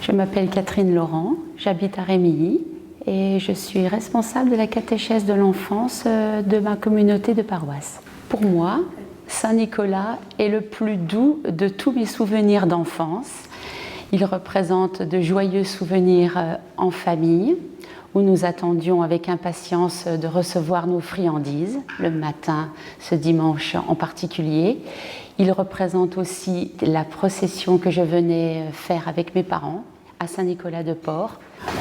Je m'appelle Catherine Laurent, j'habite à Rémilly et je suis responsable de la catéchèse de l'enfance de ma communauté de paroisse. Pour moi, Saint-Nicolas est le plus doux de tous mes souvenirs d'enfance. Il représente de joyeux souvenirs en famille, où nous attendions avec impatience de recevoir nos friandises, le matin, ce dimanche en particulier. Il représente aussi la procession que je venais faire avec mes parents à Saint-Nicolas-de-Port.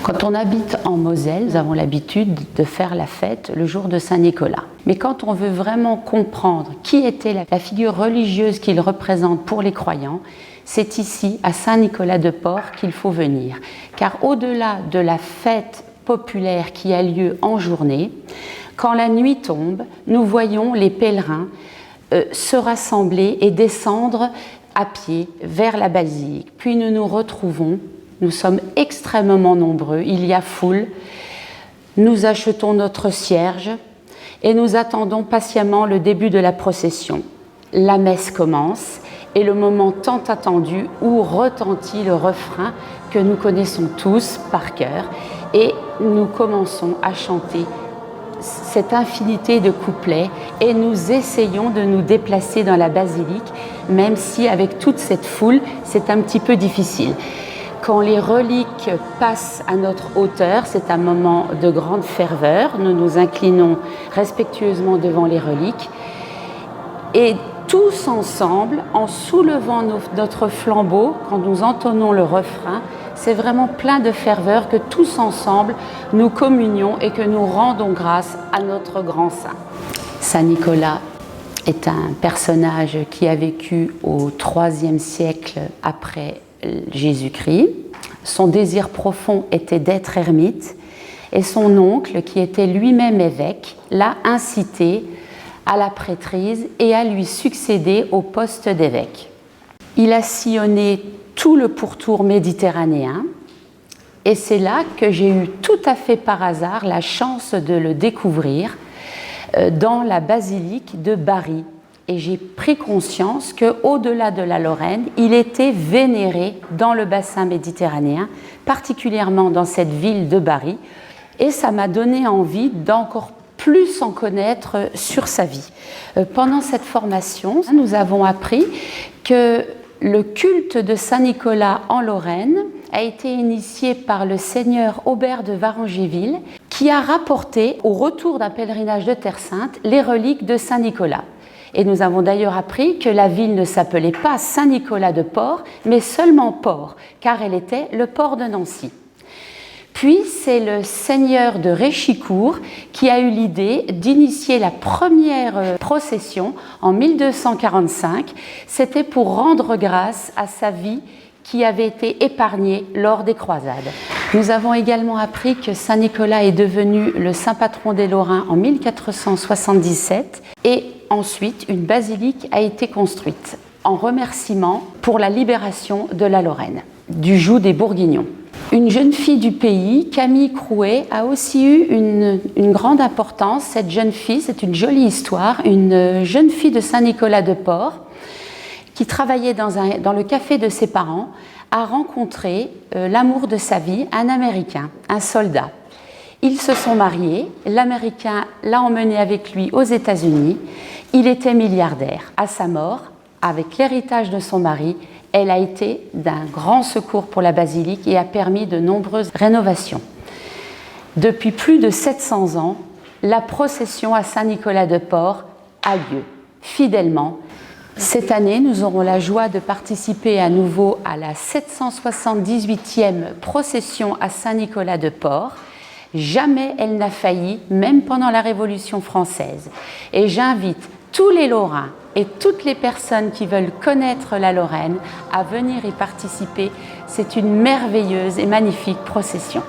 Quand on habite en Moselle, nous avons l'habitude de faire la fête le jour de Saint-Nicolas. Mais quand on veut vraiment comprendre qui était la figure religieuse qu'il représente pour les croyants, c'est ici, à Saint-Nicolas-de-Port, qu'il faut venir. Car au-delà de la fête populaire qui a lieu en journée, quand la nuit tombe, nous voyons les pèlerins se rassembler et descendre à pied vers la basilique. Puis nous nous retrouvons, nous sommes extrêmement nombreux, il y a foule, nous achetons notre cierge et nous attendons patiemment le début de la procession. La messe commence et le moment tant attendu où retentit le refrain que nous connaissons tous par cœur et nous commençons à chanter cette infinité de couplets et nous essayons de nous déplacer dans la basilique, même si avec toute cette foule, c'est un petit peu difficile. Quand les reliques passent à notre hauteur, c'est un moment de grande ferveur. Nous nous inclinons respectueusement devant les reliques et tous ensemble, en soulevant notre flambeau, quand nous entonnons le refrain, c'est vraiment plein de ferveur que tous ensemble nous communions et que nous rendons grâce à notre grand saint. Saint Nicolas est un personnage qui a vécu au IIIe siècle après Jésus-Christ. Son désir profond était d'être ermite et son oncle, qui était lui-même évêque, l'a incité à la prêtrise et à lui succéder au poste d'évêque. Il a sillonné tout le pourtour méditerranéen et c'est là que j'ai eu tout à fait par hasard la chance de le découvrir dans la basilique de Bari. Et j'ai pris conscience qu'au-delà de la Lorraine, il était vénéré dans le bassin méditerranéen, particulièrement dans cette ville de Bari. Et ça m'a donné envie d'encore plus en connaître sur sa vie. Pendant cette formation, nous avons appris que le culte de Saint-Nicolas en Lorraine a été initié par le seigneur Aubert de Varangéville, qui a rapporté, au retour d'un pèlerinage de Terre Sainte, les reliques de Saint-Nicolas. Et nous avons d'ailleurs appris que la ville ne s'appelait pas Saint-Nicolas-de-Port, mais seulement Port, car elle était le port de Nancy. Puis c'est le seigneur de Réchicourt qui a eu l'idée d'initier la première procession en 1245. C'était pour rendre grâce à sa vie qui avait été épargnée lors des croisades. Nous avons également appris que Saint-Nicolas est devenu le saint patron des Lorrains en 1477 et ensuite une basilique a été construite en remerciement pour la libération de la Lorraine, du joug des Bourguignons. Une jeune fille du pays, Camille Crouet, a aussi eu une grande importance. Cette jeune fille, c'est une jolie histoire, une jeune fille de Saint-Nicolas-de-Port qui travaillait dans le café de ses parents, a rencontré l'amour de sa vie, un Américain, un soldat. Ils se sont mariés, l'Américain l'a emmené avec lui aux États-Unis, il était milliardaire. À sa mort, avec l'héritage de son mari, elle a été d'un grand secours pour la basilique et a permis de nombreuses rénovations. Depuis plus de 700 ans, la procession à Saint-Nicolas-de-Port a lieu fidèlement. Cette année, nous aurons la joie de participer à nouveau à la 778e procession à Saint-Nicolas-de-Port. Jamais elle n'a failli, même pendant la Révolution française. Et j'invite tous les Lorrains et toutes les personnes qui veulent connaître la Lorraine à venir y participer. C'est une merveilleuse et magnifique procession.